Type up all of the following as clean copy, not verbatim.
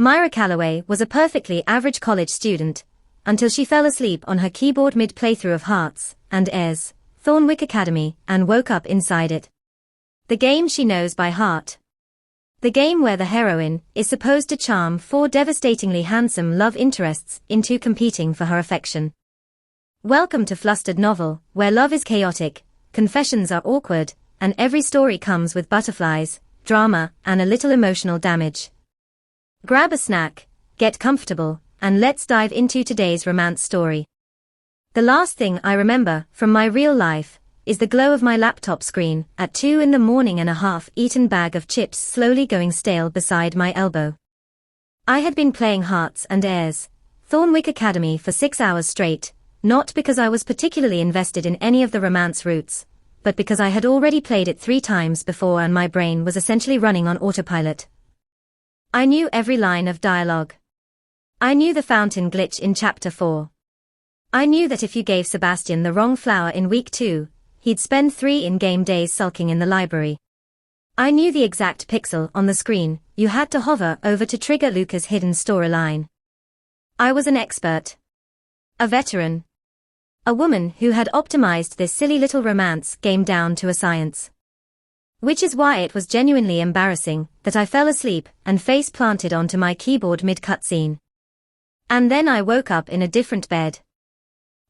Myra Calloway was a perfectly average college student, until she fell asleep on her keyboard mid-playthrough of Hearts Heirs, Thornwick Academy, and woke up inside it. The game she knows by heart. The game where the heroine is supposed to charm four devastatingly handsome love interests into competing for her affection. Welcome to Flustered novel, where love is chaotic, confessions are awkward, and every story comes with butterflies, drama, and a little emotional damage. Grab a snack, get comfortable, and let's dive into today's romance story. The last thing I remember from my real life is the glow of my laptop screen at 2 in the morning and a half-eaten bag of chips slowly going stale beside my elbow. I had been playing Hearts Heirs, Thornwick Academy for 6 hours straight, not because I was particularly invested in any of the romance routes, but because I had already played it 3 times before and my brain was essentially running on autopilot. I knew every line of dialogue. I knew the fountain glitch in Chapter 4. I knew that if you gave Sebastian the wrong flower in week 2, he'd spend 3 in-game days sulking in the library. I knew the exact pixel on the screen you had to hover over to trigger Luca's hidden storyline. I was an expert. A veteran. A woman who had optimized this silly little romance game down to a science. Which is why it was genuinely embarrassing that I fell asleep and face planted onto my keyboard mid-cutscene. And then I woke up in a different bed.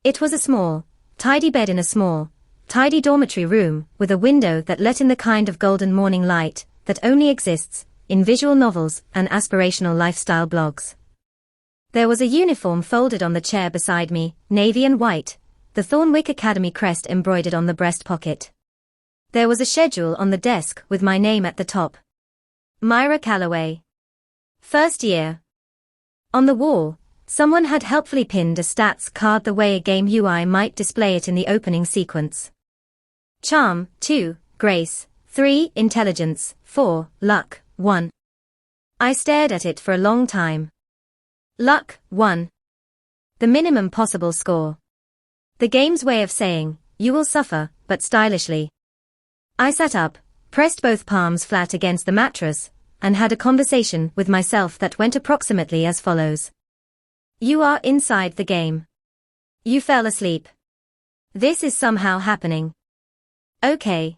It was a small, tidy bed in a small, tidy dormitory room with a window that let in the kind of golden morning light that only exists in visual novels and aspirational lifestyle blogs. There was a uniform folded on the chair beside me, navy and white, the Thornwick Academy crest embroidered on the breast pocket. There was a schedule on the desk with my name at the top. Myra Calloway. First year. On the wall, someone had helpfully pinned a stats card the way a game UI might display it in the opening sequence. Charm, 2, Grace, 3, Intelligence, 4, Luck, 1. I stared at it for a long time. Luck, 1. The minimum possible score. The game's way of saying, you will suffer, but stylishly. I sat up, pressed both palms flat against the mattress, and had a conversation with myself that went approximately as follows. You are inside the game. You fell asleep. This is somehow happening. Okay.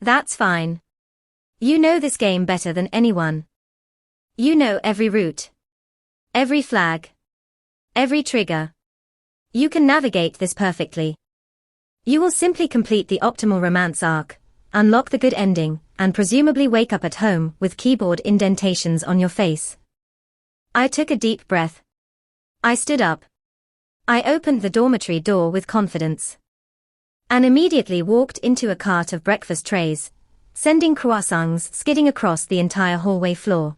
That's fine. You know this game better than anyone. You know every route. Every flag. Every trigger. You can navigate this perfectly. You will simply complete the optimal romance arc, unlock the good ending, and presumably wake up at home with keyboard indentations on your face. I took a deep breath. I stood up. I opened the dormitory door with confidence. And immediately walked into a cart of breakfast trays, sending croissants skidding across the entire hallway floor.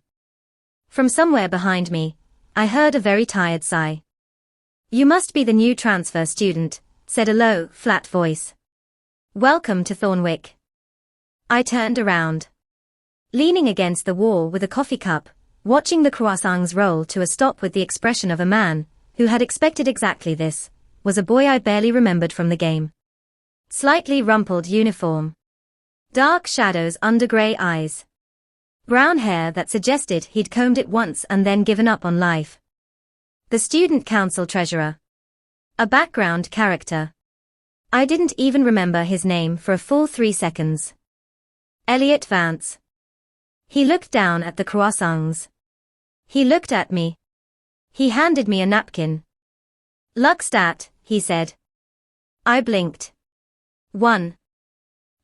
From somewhere behind me, I heard a very tired sigh. You must be the new transfer student, said a low, flat voice. Welcome to Thornwick. I turned around. Leaning against the wall with a coffee cup, watching the croissants roll to a stop with the expression of a man who had expected exactly this, was a boy I barely remembered from the game. Slightly rumpled uniform. Dark shadows under grey eyes. Brown hair that suggested he'd combed it once and then given up on life. The student council treasurer. A background character. I didn't even remember his name for a full 3 seconds. Elliot Vance. He looked down at the croissants. He looked at me. He handed me a napkin. Luck stat, he said. I blinked. 1.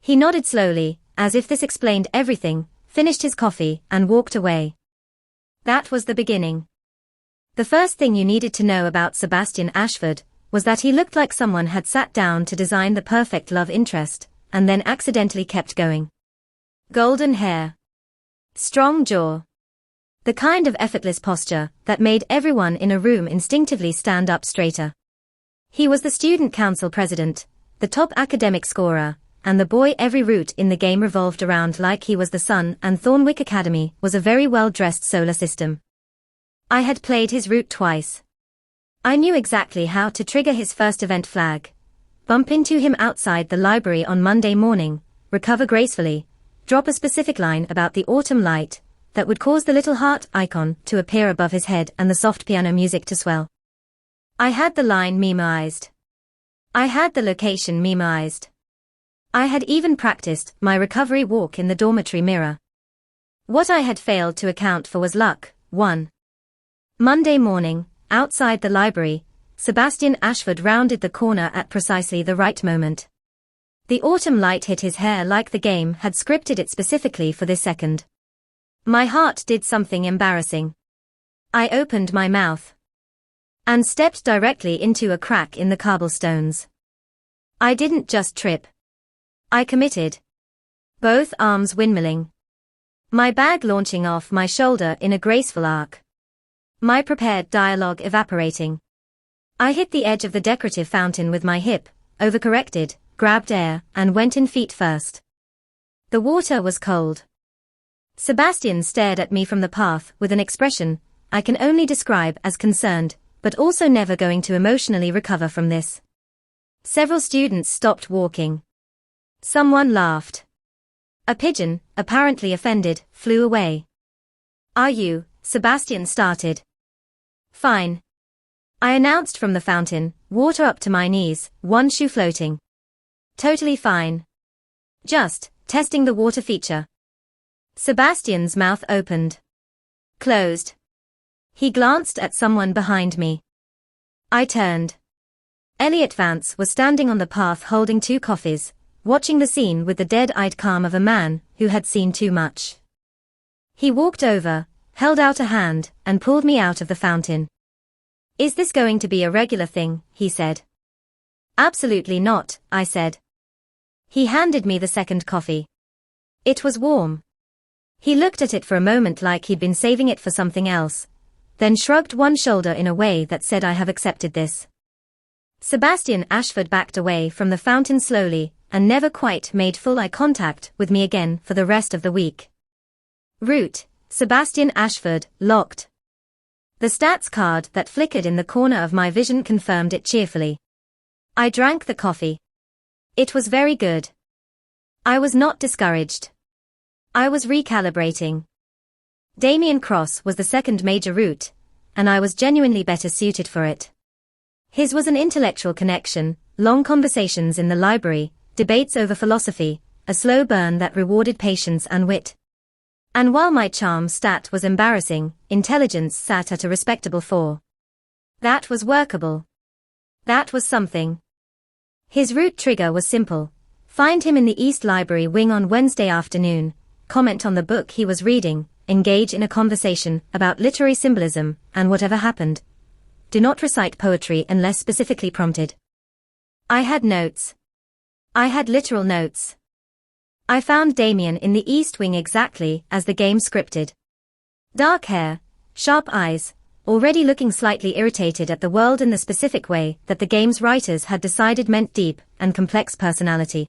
He nodded slowly, as if this explained everything, finished his coffee, and walked away. That was the beginning. The first thing you needed to know about Sebastian Ashford was that he looked like someone had sat down to design the perfect love interest, and then accidentally kept going. Golden hair. Strong jaw. The kind of effortless posture that made everyone in a room instinctively stand up straighter. He was the student council president, the top academic scorer, and the boy every route in the game revolved around like he was the sun, and Thornwick Academy was a very well-dressed solar system. I had played his route twice. I knew exactly how to trigger his first event flag, bump into him outside the library on Monday morning, recover gracefully, drop a specific line about the autumn light, that would cause the little heart icon to appear above his head and the soft piano music to swell. I had the line memoized. I had the location memoized. I had even practiced my recovery walk in the dormitory mirror. What I had failed to account for was luck. 1. Monday morning, outside the library, Sebastian Ashford rounded the corner at precisely the right moment. The autumn light hit his hair like the game had scripted it specifically for this second. My heart did something embarrassing. I opened my mouth and stepped directly into a crack in the cobblestones. I didn't just trip. I committed. Both arms windmilling. My bag launching off my shoulder in a graceful arc. My prepared dialogue evaporating. I hit the edge of the decorative fountain with my hip, overcorrected, grabbed air, and went in feet first. The water was cold. Sebastian stared at me from the path with an expression I can only describe as concerned, but also never going to emotionally recover from this. Several students stopped walking. Someone laughed. A pigeon, apparently offended, flew away. "Are you?" Sebastian started. "Fine," I announced from the fountain, water up to my knees, one shoe floating. "Totally fine. Just testing the water feature." Sebastian's mouth opened. Closed. He glanced at someone behind me. I turned. Elliot Vance was standing on the path holding 2 coffees, watching the scene with the dead-eyed calm of a man who had seen too much. He walked over, held out a hand, and pulled me out of the fountain. "Is this going to be a regular thing?" he said. "Absolutely not," I said. He handed me the second coffee. It was warm. He looked at it for a moment like he'd been saving it for something else, then shrugged one shoulder in a way that said I have accepted this. Sebastian Ashford backed away from the fountain slowly, and never quite made full eye contact with me again for the rest of the week. Route, Sebastian Ashford, locked. The stats card that flickered in the corner of my vision confirmed it cheerfully. I drank the coffee. It was very good. I was not discouraged. I was recalibrating. Damian Cross was the second major route, and I was genuinely better suited for it. His was an intellectual connection, long conversations in the library, debates over philosophy, a slow burn that rewarded patience and wit. And while my charm stat was embarrassing, intelligence sat at a respectable 4. That was workable. That was something. His route trigger was simple. Find him in the East Library wing on Wednesday afternoon, comment on the book he was reading, engage in a conversation about literary symbolism, and whatever happened. Do not recite poetry unless specifically prompted. I had notes. I had literal notes. I found Damian in the East Wing exactly as the game scripted. Dark hair, sharp eyes, already looking slightly irritated at the world in the specific way that the game's writers had decided meant deep and complex personality.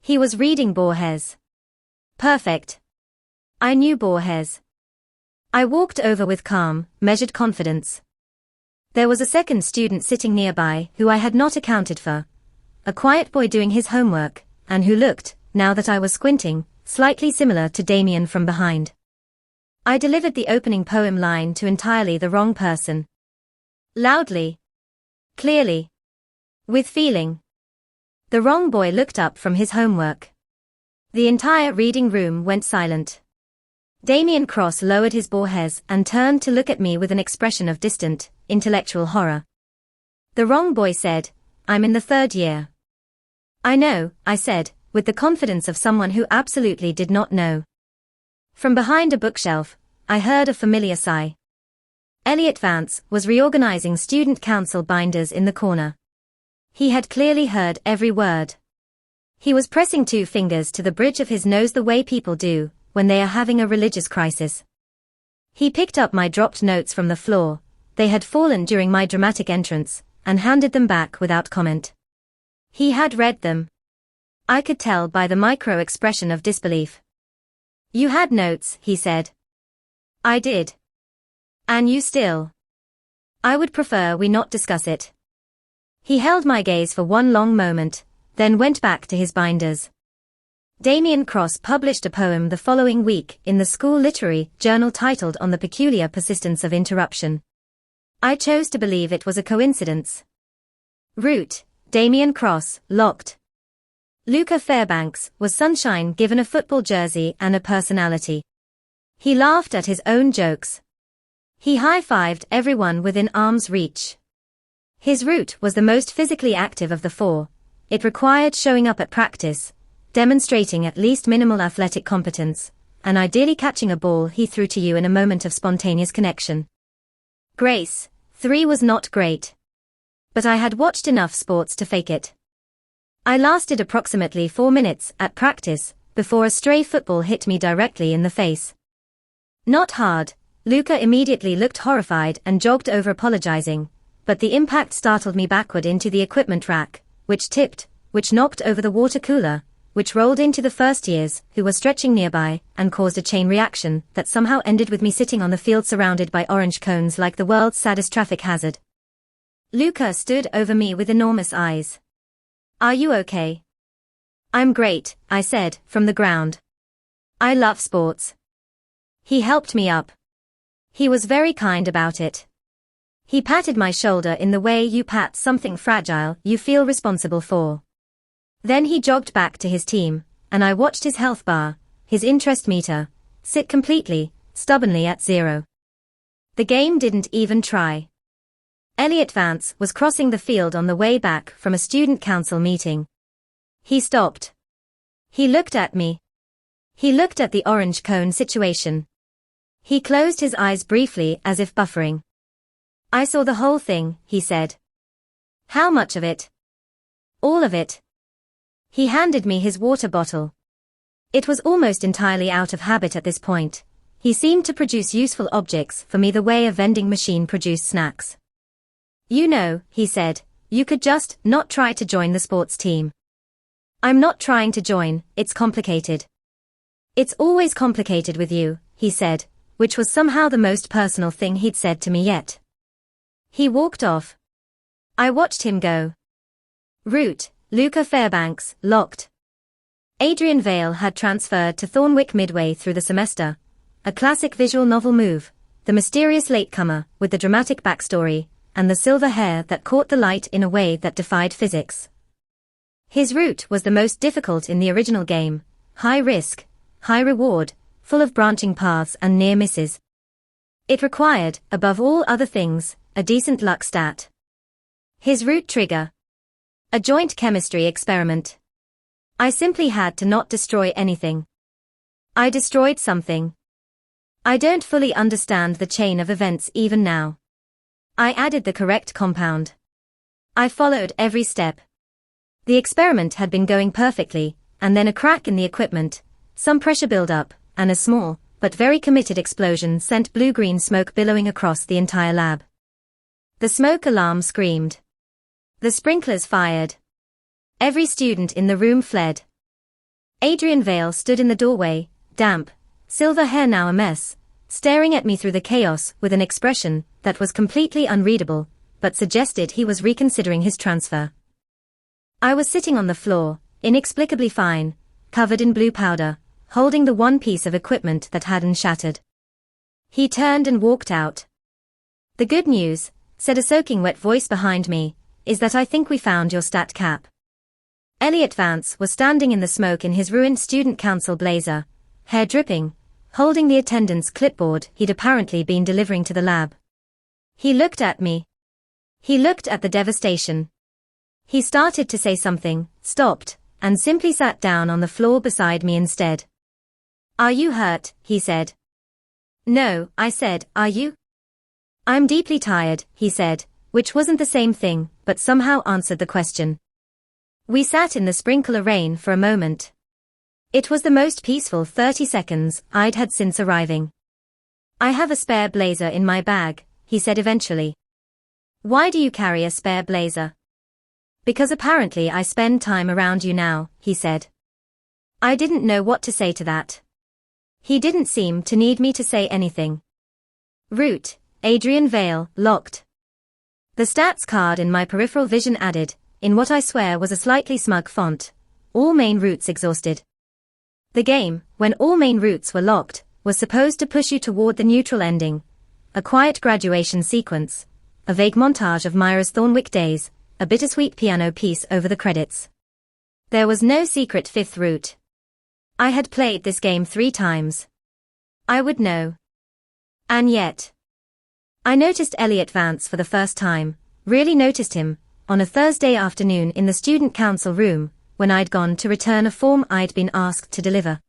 He was reading Borges. Perfect. I knew Borges. I walked over with calm, measured confidence. There was a second student sitting nearby who I had not accounted for. A quiet boy doing his homework, and who looked, now that I was squinting, slightly similar to Damian from behind. I delivered the opening poem line to entirely the wrong person. Loudly. Clearly. With feeling. The wrong boy looked up from his homework. The entire reading room went silent. Damian Cross lowered his Borges and turned to look at me with an expression of distant, intellectual horror. The wrong boy said, "I'm in the 3rd year." "I know," I said, with the confidence of someone who absolutely did not know. From behind a bookshelf, I heard a familiar sigh. Elliot Vance was reorganizing student council binders in the corner. He had clearly heard every word. He was pressing 2 fingers to the bridge of his nose the way people do when they are having a religious crisis. He picked up my dropped notes from the floor, they had fallen during my dramatic entrance, and handed them back without comment. He had read them. I could tell by the micro-expression of disbelief. "You had notes," he said. "I did. And you still." "I would prefer we not discuss it." He held my gaze for one long moment, then went back to his binders. Damian Cross published a poem the following week in the school literary journal titled On the Peculiar Persistence of Interruption. I chose to believe it was a coincidence. Root, Damian Cross, locked. Luca Fairbanks was sunshine given a football jersey and a personality. He laughed at his own jokes. He high-fived everyone within arm's reach. His root was the most physically active of the four. It required showing up at practice, demonstrating at least minimal athletic competence, and ideally catching a ball he threw to you in a moment of spontaneous connection. Grace, 3 was not great. But I had watched enough sports to fake it. I lasted approximately 4 minutes at practice before a stray football hit me directly in the face. Not hard. Luca immediately looked horrified and jogged over apologizing, but the impact startled me backward into the equipment rack, which tipped, which knocked over the water cooler, which rolled into the first years, who were stretching nearby, and caused a chain reaction that somehow ended with me sitting on the field surrounded by orange cones like the world's saddest traffic hazard. Luca stood over me with enormous eyes. Are you okay? I'm great, I said, from the ground. I love sports. He helped me up. He was very kind about it. He patted my shoulder in the way you pat something fragile you feel responsible for. Then he jogged back to his team, and I watched his health bar, his interest meter, sit completely, stubbornly at 0. The game didn't even try. Elliot Vance was crossing the field on the way back from a student council meeting. He stopped. He looked at me. He looked at the orange cone situation. He closed his eyes briefly as if buffering. I saw the whole thing, he said. How much of it? All of it. He handed me his water bottle. It was almost entirely out of habit at this point. He seemed to produce useful objects for me the way a vending machine produced snacks. You know, he said, you could just not try to join the sports team. I'm not trying to join, it's complicated. It's always complicated with you, he said, which was somehow the most personal thing he'd said to me yet. He walked off. I watched him go. Root, Luca Fairbanks, locked. Adrien Vale had transferred to Thornwick midway through the semester. A classic visual novel move, the mysterious latecomer with the dramatic backstory, and the silver hair that caught the light in a way that defied physics. His route was the most difficult in the original game, high risk, high reward, full of branching paths and near misses. It required, above all other things, a decent luck stat. His route trigger. A joint chemistry experiment. I simply had to not destroy anything. I destroyed something. I don't fully understand the chain of events even now. I added the correct compound. I followed every step. The experiment had been going perfectly, and then a crack in the equipment, some pressure build-up, and a small, but very committed explosion sent blue-green smoke billowing across the entire lab. The smoke alarm screamed. The sprinklers fired. Every student in the room fled. Adrien Vale stood in the doorway, damp, silver hair now a mess, staring at me through the chaos with an expression that was completely unreadable, but suggested he was reconsidering his transfer. I was sitting on the floor, inexplicably fine, covered in blue powder, holding the one piece of equipment that hadn't shattered. He turned and walked out. The good news, said a soaking wet voice behind me, is that I think we found your stat cap. Elliot Vance was standing in the smoke in his ruined student council blazer, hair dripping, holding the attendance clipboard he'd apparently been delivering to the lab. He looked at me. He looked at the devastation. He started to say something, stopped, and simply sat down on the floor beside me instead. Are you hurt? He said. No, I said, are you? I'm deeply tired, he said, which wasn't the same thing, but somehow answered the question. We sat in the sprinkler rain for a moment. It was the most peaceful 30 seconds I'd had since arriving. I have a spare blazer in my bag, he said eventually. Why do you carry a spare blazer? Because apparently I spend time around you now, he said. I didn't know what to say to that. He didn't seem to need me to say anything. Root, Adrien Vale, locked. The stats card in my peripheral vision added, in what I swear was a slightly smug font, all main routes exhausted. The game, when all main routes were locked, was supposed to push you toward the neutral ending. A quiet graduation sequence, a vague montage of Myra's Thornwick days, a bittersweet piano piece over the credits. There was no secret fifth route. I had played this game 3 times. I would know. And yet. I noticed Elliot Vance for the first time, really noticed him, on a Thursday afternoon in the student council room, when I'd gone to return a form I'd been asked to deliver.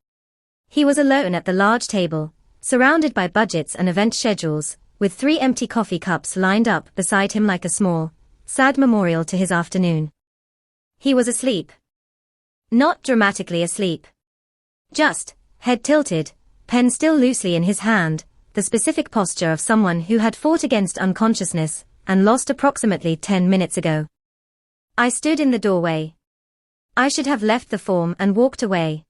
He was alone at the large table, surrounded by budgets and event schedules, with 3 empty coffee cups lined up beside him like a small, sad memorial to his afternoon. He was asleep. Not dramatically asleep. Just, head tilted, pen still loosely in his hand, the specific posture of someone who had fought against unconsciousness and lost approximately 10 minutes ago. I stood in the doorway. I should have left the form and walked away.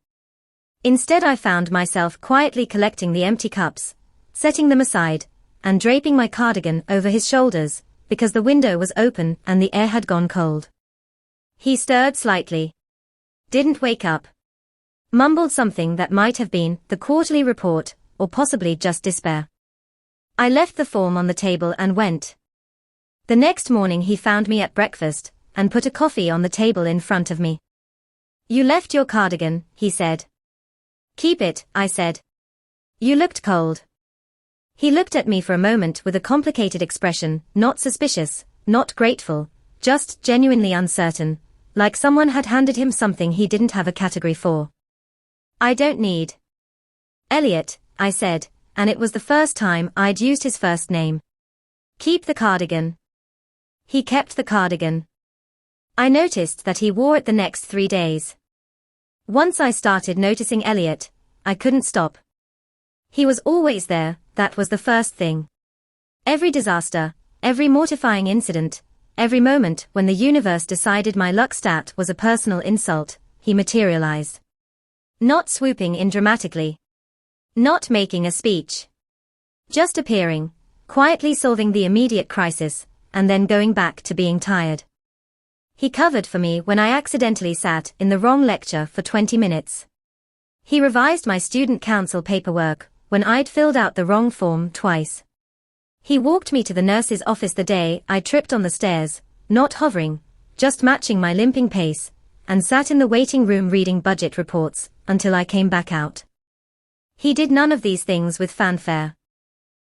Instead, I found myself quietly collecting the empty cups, setting them aside, and draping my cardigan over his shoulders, because the window was open and the air had gone cold. He stirred slightly. Didn't wake up. Mumbled something that might have been the quarterly report, or possibly just despair. I left the form on the table and went. The next morning he found me at breakfast, and put a coffee on the table in front of me. "You left your cardigan," he said. "Keep it," I said. "You looked cold." He looked at me for a moment with a complicated expression, not suspicious, not grateful, just genuinely uncertain, like someone had handed him something he didn't have a category for. "I don't need." "Elliot," I said, and it was the first time I'd used his first name. "Keep the cardigan." He kept the cardigan. I noticed that he wore it the next 3 days. Once I started noticing Elliot, I couldn't stop. He was always there, that was the first thing. Every disaster, every mortifying incident, every moment when the universe decided my luck stat was a personal insult, he materialized. Not swooping in dramatically. Not making a speech. Just appearing, quietly solving the immediate crisis, and then going back to being tired. He covered for me when I accidentally sat in the wrong lecture for 20 minutes. He revised my student council paperwork when I'd filled out the wrong form twice. He walked me to the nurse's office the day I tripped on the stairs, not hovering, just matching my limping pace, and sat in the waiting room reading budget reports until I came back out. He did none of these things with fanfare.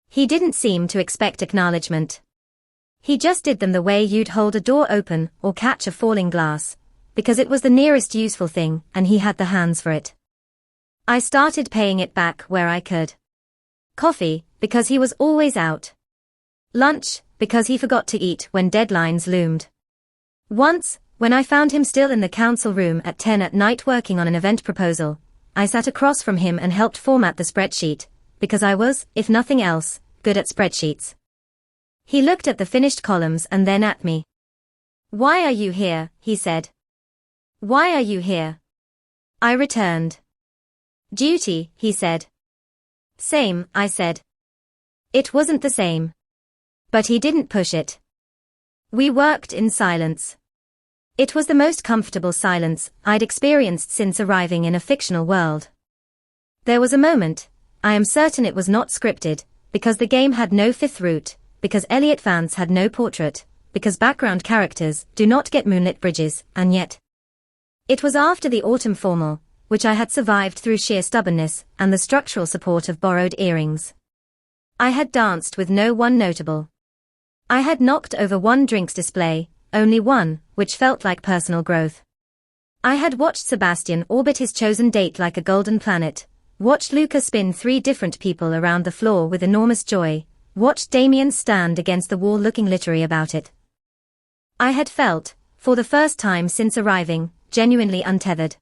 He didn't seem to expect acknowledgement. He just did them the way you'd hold a door open or catch a falling glass, because it was the nearest useful thing and he had the hands for it. I started paying it back where I could. Coffee, because he was always out. Lunch, because he forgot to eat when deadlines loomed. Once, when I found him still in the council room at 10 at night working on an event proposal, I sat across from him and helped format the spreadsheet, because I was, if nothing else, good at spreadsheets. He looked at the finished columns and then at me. "Why are you here?" he said. "Why are you here?" I returned. "Duty," he said. "Same," I said. It wasn't the same. But he didn't push it. We worked in silence. It was the most comfortable silence I'd experienced since arriving in a fictional world. There was a moment, I am certain it was not scripted, because the game had no fifth route, because Elliot Vance had no portrait, because background characters do not get moonlit bridges, and yet. It was after the autumn formal, which I had survived through sheer stubbornness and the structural support of borrowed earrings. I had danced with no one notable. I had knocked over one drinks display, only one, which felt like personal growth. I had watched Sebastian orbit his chosen date like a golden planet, watched Luca spin 3 different people around the floor with enormous joy, watched Damian stand against the wall looking literary about it. I had felt, for the first time since arriving, genuinely untethered.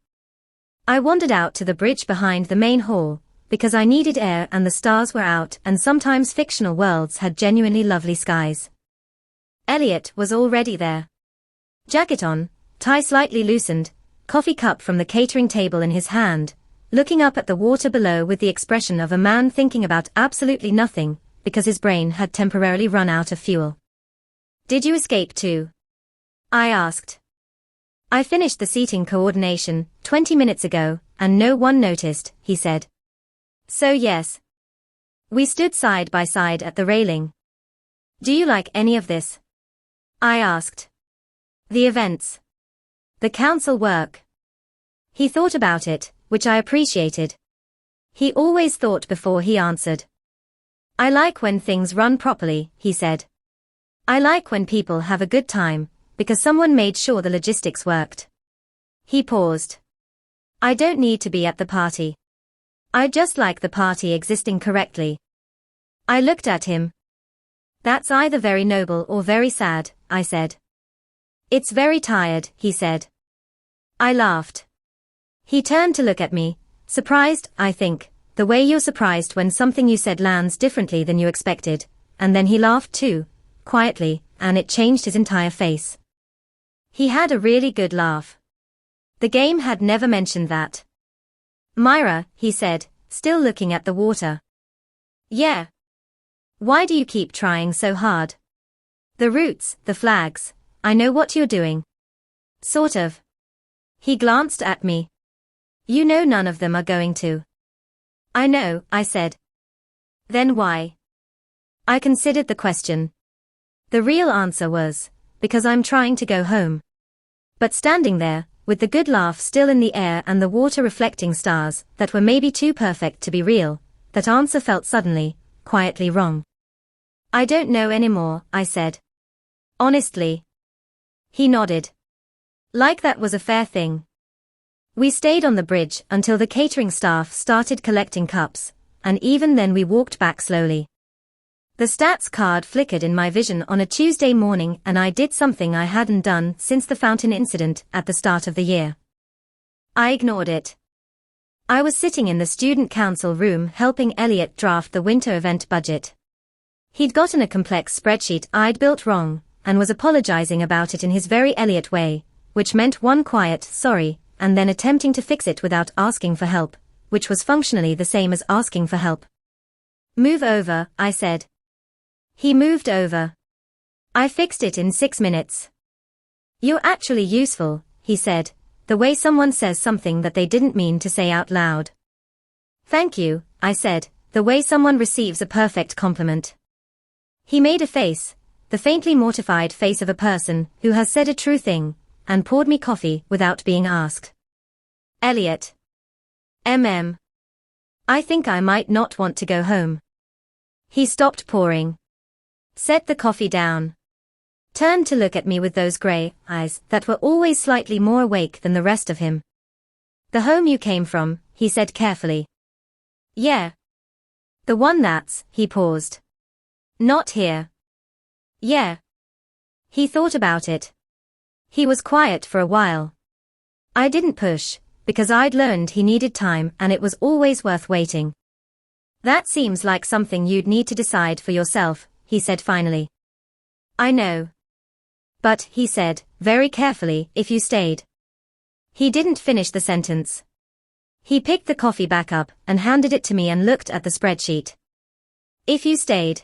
I wandered out to the bridge behind the main hall, because I needed air and the stars were out and sometimes fictional worlds had genuinely lovely skies. Elliot was already there. Jacket on, tie slightly loosened, coffee cup from the catering table in his hand, looking up at the water below with the expression of a man thinking about absolutely nothing, because his brain had temporarily run out of fuel. "Did you escape too?" I asked. "I finished the seating coordination 20 minutes ago," and no one noticed, he said. So yes. We stood side by side at the railing. Do you like any of this? I asked. The events. The council work. He thought about it, which I appreciated. He always thought before he answered. I like when things run properly, he said. I like when people have a good time, because someone made sure the logistics worked. He paused. I don't need to be at the party. I just like the party existing correctly. I looked at him. That's either very noble or very sad, I said. It's very tired, he said. I laughed. He turned to look at me, surprised, I think, the way you're surprised when something you said lands differently than you expected, and then he laughed too, quietly, and it changed his entire face. He had a really good laugh. The game had never mentioned that. Myra, he said, still looking at the water. Yeah. Why do you keep trying so hard? The routes, the flags, I know what you're doing. Sort of. He glanced at me. You know none of them are going to. I know, I said. Then why? I considered the question. The real answer was, because I'm trying to go home. But standing there, with the good laugh still in the air and the water reflecting stars that were maybe too perfect to be real, that answer felt suddenly, quietly wrong. I don't know anymore, I said. Honestly. He nodded. Like that was a fair thing. We stayed on the bridge until the catering staff started collecting cups, and even then we walked back slowly. The stats card flickered in my vision on a Tuesday morning and I did something I hadn't done since the fountain incident at the start of the year. I ignored it. I was sitting in the student council room helping Elliot draft the winter event budget. He'd gotten a complex spreadsheet I'd built wrong, and was apologizing about it in his very Elliot way, which meant one quiet sorry, and then attempting to fix it without asking for help, which was functionally the same as asking for help. Move over, I said. He moved over. I fixed it in 6 minutes. You're actually useful, he said, the way someone says something that they didn't mean to say out loud. Thank you, I said, the way someone receives a perfect compliment. He made a face, the faintly mortified face of a person who has said a true thing, and poured me coffee without being asked. Elliot. I think I might not want to go home. He stopped pouring. Set the coffee down. Turned to look at me with those grey eyes that were always slightly more awake than the rest of him. The home you came from, he said carefully. Yeah. The one that's, he paused. Not here. Yeah. He thought about it. He was quiet for a while. I didn't push, because I'd learned he needed time and it was always worth waiting. That seems like something you'd need to decide for yourself, he said finally. I know. But, he said, very carefully, if you stayed. He didn't finish the sentence. He picked the coffee back up and handed it to me and looked at the spreadsheet. If you stayed.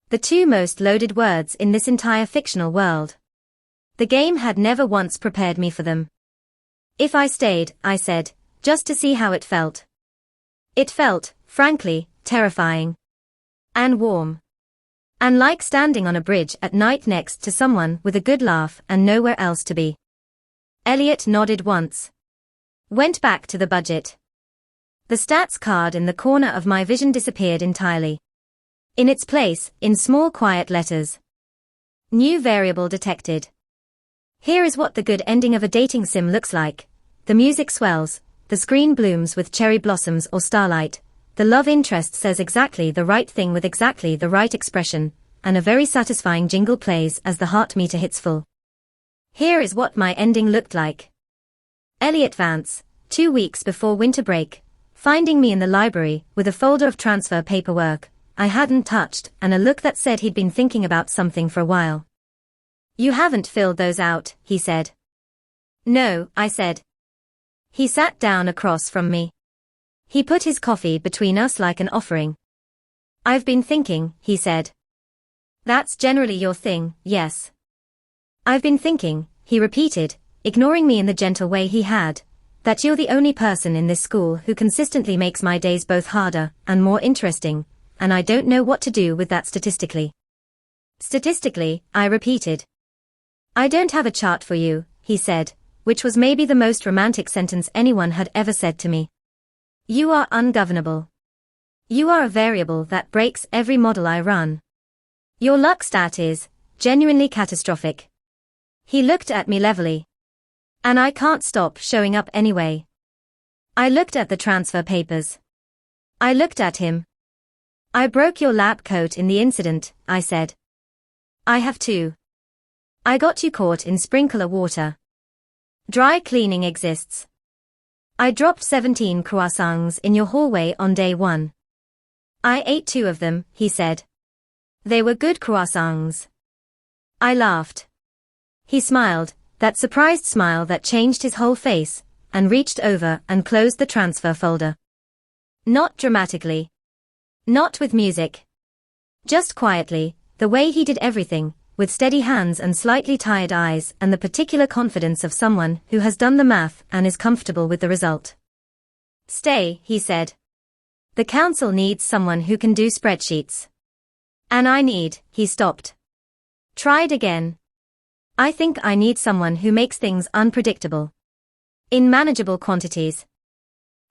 The two most loaded words in this entire fictional world. The game had never once prepared me for them. If I stayed, I said, just to see how it felt. It felt, frankly, terrifying. And warm. And like standing on a bridge at night next to someone with a good laugh and nowhere else to be. Elliot nodded once. Went back to the budget. The stats card in the corner of my vision disappeared entirely. In its place, in small quiet letters. New variable detected. Here is what the good ending of a dating sim looks like. The music swells, the screen blooms with cherry blossoms or starlight, the love interest says exactly the right thing with exactly the right expression, and a very satisfying jingle plays as the heart meter hits full. Here is what my ending looked like. Elliot Vance, 2 weeks before winter break, finding me in the library with a folder of transfer paperwork I hadn't touched and a look that said he'd been thinking about something for a while. You haven't filled those out, he said. No, I said. He sat down across from me. He put his coffee between us like an offering. I've been thinking, he said. That's generally your thing, yes. I've been thinking, he repeated, ignoring me in the gentle way he had, That you're the only person in this school who consistently makes my days both harder and more interesting, and I don't know what to do with that statistically. Statistically, I repeated. I don't have a chart for you, he said, which was maybe the most romantic sentence anyone had ever said to me. You are ungovernable. You are a variable that breaks every model I run. Your luck stat is genuinely catastrophic. He looked at me levelly. And I can't stop showing up anyway. I looked at the transfer papers. I looked at him. I broke your lab coat in the incident, I said. I have too. I got you caught in sprinkler water. Dry cleaning exists. I dropped 17 croissants in your hallway on day 1. I ate 2 of them, he said. They were good croissants. I laughed. He smiled, that surprised smile that changed his whole face, and reached over and closed the transfer folder. Not dramatically. Not with music. Just quietly, the way he did everything, with steady hands and slightly tired eyes and the particular confidence of someone who has done the math and is comfortable with the result. Stay, he said. The council needs someone who can do spreadsheets. And I need, he stopped. Tried again. I think I need someone who makes things unpredictable. In manageable quantities.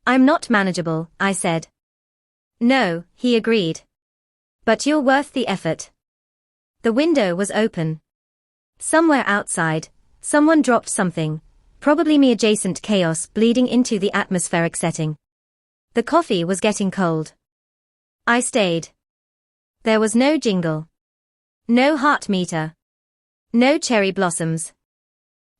I'm not manageable, I said. No, he agreed. But you're worth the effort. The window was open. Somewhere outside, someone dropped something, probably me adjacent chaos bleeding into the atmospheric setting. The coffee was getting cold. I stayed. There was no jingle. No heart meter. No cherry blossoms.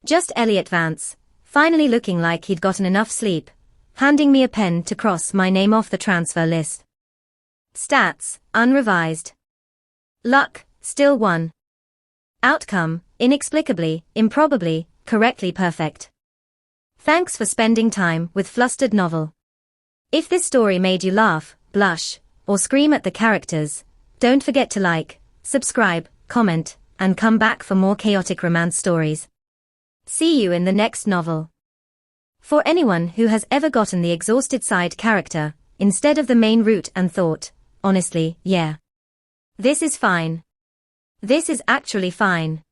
Just Elliot Vance, finally looking like he'd gotten enough sleep, handing me a pen to cross my name off the transfer list. Stats, unrevised. Luck, still 1. Outcome, inexplicably, improbably, correctly perfect. Thanks for spending time with Flustered novel. If this story made you laugh, blush, or scream at the characters, don't forget to like, subscribe, comment, and come back for more chaotic romance stories. See you in the next novel. For anyone who has ever gotten the exhausted side character, instead of the main route and thought, honestly, yeah. This is fine. This is actually fine.